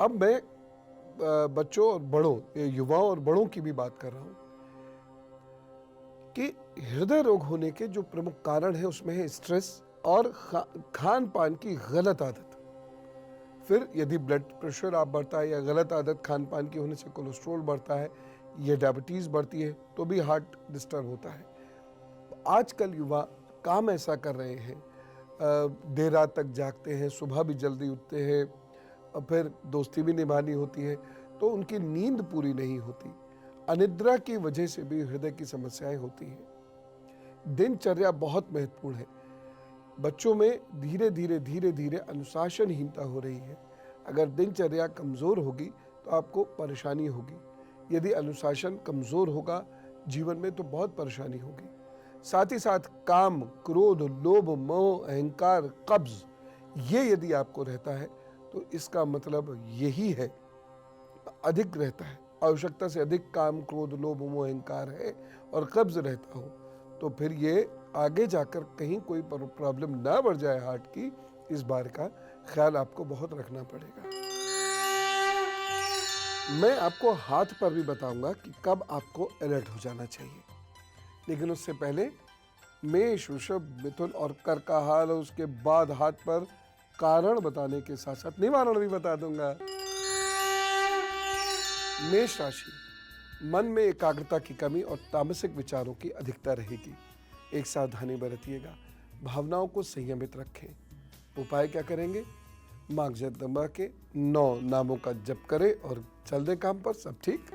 अब मैं बच्चों और बड़ों, युवाओं और बड़ों की भी बात कर रहा हूँ कि हृदय रोग होने के जो प्रमुख कारण है उसमें है स्ट्रेस और खान पान की गलत आदत। फिर यदि ब्लड प्रेशर आप बढ़ता है या गलत आदत खान पान की होने से कोलेस्ट्रॉल बढ़ता है या डायबिटीज़ बढ़ती है तो भी हार्ट डिस्टर्ब होता है। आजकल युवा काम ऐसा कर रहे हैं, देर रात तक जागते हैं, सुबह भी जल्दी उठते हैं और फिर दोस्ती भी निभानी होती है तो उनकी नींद पूरी नहीं होती। अनिद्रा की वजह से भी हृदय की समस्याएं होती हैं। दिनचर्या बहुत महत्वपूर्ण है। बच्चों में धीरे धीरे अनुशासनहीनता हो रही है। अगर दिनचर्या कमज़ोर होगी तो आपको परेशानी होगी। यदि अनुशासन कमज़ोर होगा जीवन में तो बहुत परेशानी होगी। साथ ही साथ काम, क्रोध, लोभ, मोह, अहंकार, कब्ज ये यदि आपको रहता है तो इसका मतलब यही है, अधिक रहता है, आवश्यकता से अधिक काम, क्रोध, लोभ, मोह, अहंकार है और कब्ज रहता हो तो फिर ये आगे जाकर कहीं कोई प्रॉब्लम ना बढ़ जाए हार्ट की, इस बार का ख्याल आपको बहुत रखना पड़ेगा। मैं आपको हाथ पर भी बताऊंगा कि कब आपको अलर्ट हो जाना चाहिए, लेकिन उससे पहले मेष, वृषभ, मिथुन और कर्क का हाल और उसके बाद हाथ पर कारण बताने के साथ साथ निवारण भी बता दूंगा। मेष राशि, मन में एकाग्रता की कमी और तामसिक विचारों की अधिकता रहेगी। एक सावधानी बरतिएगा, भावनाओं को संयमित रखें। उपाय क्या करेंगे? मार्गजत दबा के 9 नामों का जप करें और चल दे काम पर, सब ठीक।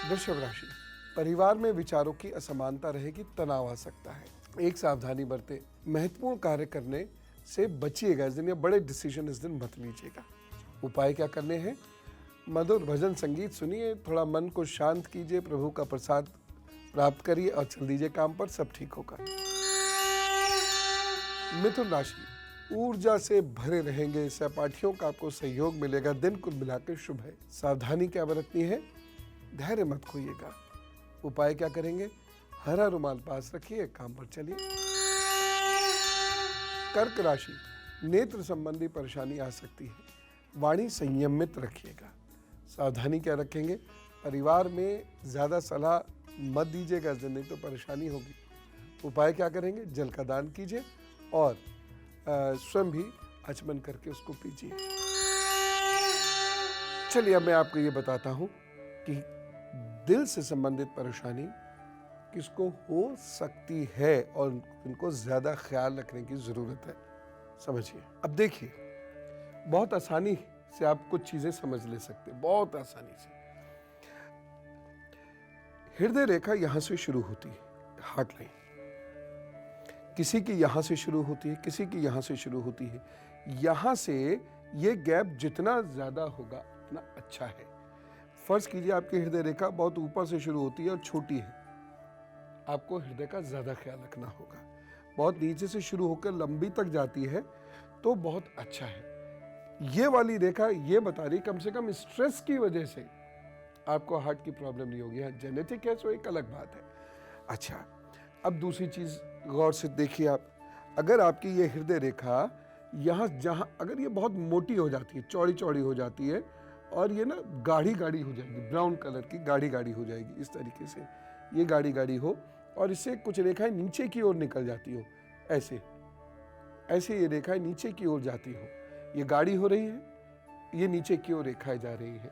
वृषभ राशि, परिवार में विचारों की असमानता रहेगी, तनाव आ सकता है। एक सावधानी बरते, महत्वपूर्ण कार्य करने से बचिएगा इस दिन, या बड़े डिसीजन इस दिन मत लीजिएगा। उपाय क्या करने हैं? मधुर भजन संगीत सुनिए, थोड़ा मन को शांत कीजिए, प्रभु का प्रसाद प्राप्त करिए और चल दीजिए काम पर, सब ठीक होगा। मिथुन राशि, ऊर्जा से भरे रहेंगे, सहपाठियों का आपको सहयोग मिलेगा, दिन कुल मिलाकर शुभ है। सावधानी क्या बरतनी है? धैर्य मत खोइएगा। उपाय क्या करेंगे? हरा रुमाल पास रखिए, काम पर चलिए। कर्क राशि, नेत्र संबंधी परेशानी आ सकती है, वाणी संयमित रखिएगा। सावधानी क्या रखेंगे? परिवार में ज्यादा सलाह मत दीजिएगा, नहीं तो परेशानी होगी। उपाय क्या करेंगे? जल का दान कीजिए और स्वयं भी आचमन करके उसको पीजिए। चलिए अब मैं आपको ये बताता हूं कि दिल से संबंधित परेशानी किसको हो सकती है और इनको ज्यादा ख्याल रखने की जरूरत है। समझिए, अब देखिए, बहुत आसानी से आप कुछ चीजें समझ ले सकते हैं, बहुत आसानी से। हृदय रेखा यहां से शुरू होती है, हार्ट लाइन, किसी की यहां से शुरू होती है, किसी की यहां से शुरू होती है। यहां से ये गैप जितना ज्यादा होगा उतना अच्छा है। फर्ज कीजिए आपकी हृदय रेखा बहुत ऊपर से शुरू होती है और छोटी है, आपको हृदय का ज्यादा ख्याल रखना होगा। बहुत नीचे से शुरू होकर लंबी तक जाती है तो बहुत अच्छा है। ये वाली रेखा ये बता रही कम से कम स्ट्रेस की वजह से आपको हार्ट की प्रॉब्लम नहीं होगी। जेनेटिक है तो एक अलग बात है। अच्छा, अब दूसरी चीज गौर से देखिए आप, अगर आपकी ये हृदय रेखा यहाँ जहाँ अगर ये बहुत मोटी हो जाती है, चौड़ी चौड़ी हो जाती है और ये ना गाढ़ी गाढ़ी हो जाएगी, ब्राउन कलर की गाढ़ी गाढ़ी हो जाएगी, इस तरीके से ये गाढ़ी गाढ़ी हो और इससे कुछ रेखाएं नीचे की ओर निकल जाती हो, ऐसे ऐसे ये रेखाएं नीचे की ओर जाती हो, ये गाढ़ी हो रही है, ये नीचे की ओर रेखाएं जा रही है,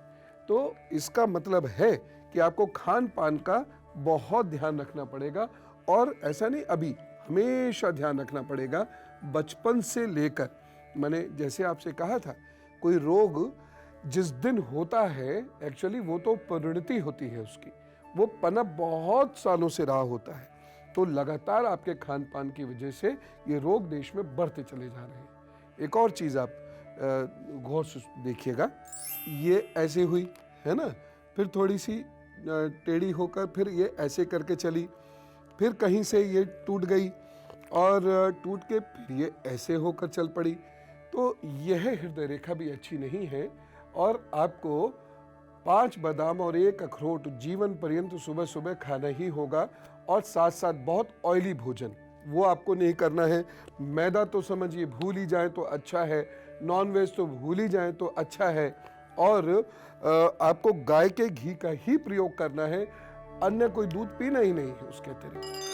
तो इसका मतलब है कि आपको खान पान का बहुत ध्यान रखना पड़ेगा। और ऐसा नहीं, अभी हमेशा ध्यान रखना पड़ेगा, बचपन से लेकर। मैंने जैसे आपसे कहा था, कोई रोग जिस दिन होता है एक्चुअली वो तो परिणति होती है उसकी, वो पनप बहुत सालों से रहा होता है, तो लगातार आपके खान पान की वजह से ये रोग देश में बढ़ते चले जा रहे हैं। एक और चीज आप गौर से देखिएगा, ये ऐसे हुई है ना, फिर थोड़ी सी टेढ़ी होकर फिर ये ऐसे करके चली, फिर कहीं से ये टूट गई और टूट के फिर ये ऐसे होकर चल पड़ी, तो यह हृदय रेखा भी अच्छी नहीं है। और आपको 5 बादाम और 1 अखरोट जीवन पर्यंत सुबह सुबह खाना ही होगा और साथ साथ बहुत ऑयली भोजन वो आपको नहीं करना है। मैदा तो समझिए भूल ही जाए तो अच्छा है, नॉन वेज तो भूल ही जाए तो अच्छा है, और आपको गाय के घी का ही प्रयोग करना है, अन्य कोई दूध पीना ही नहीं है उसके अतिरिक्त।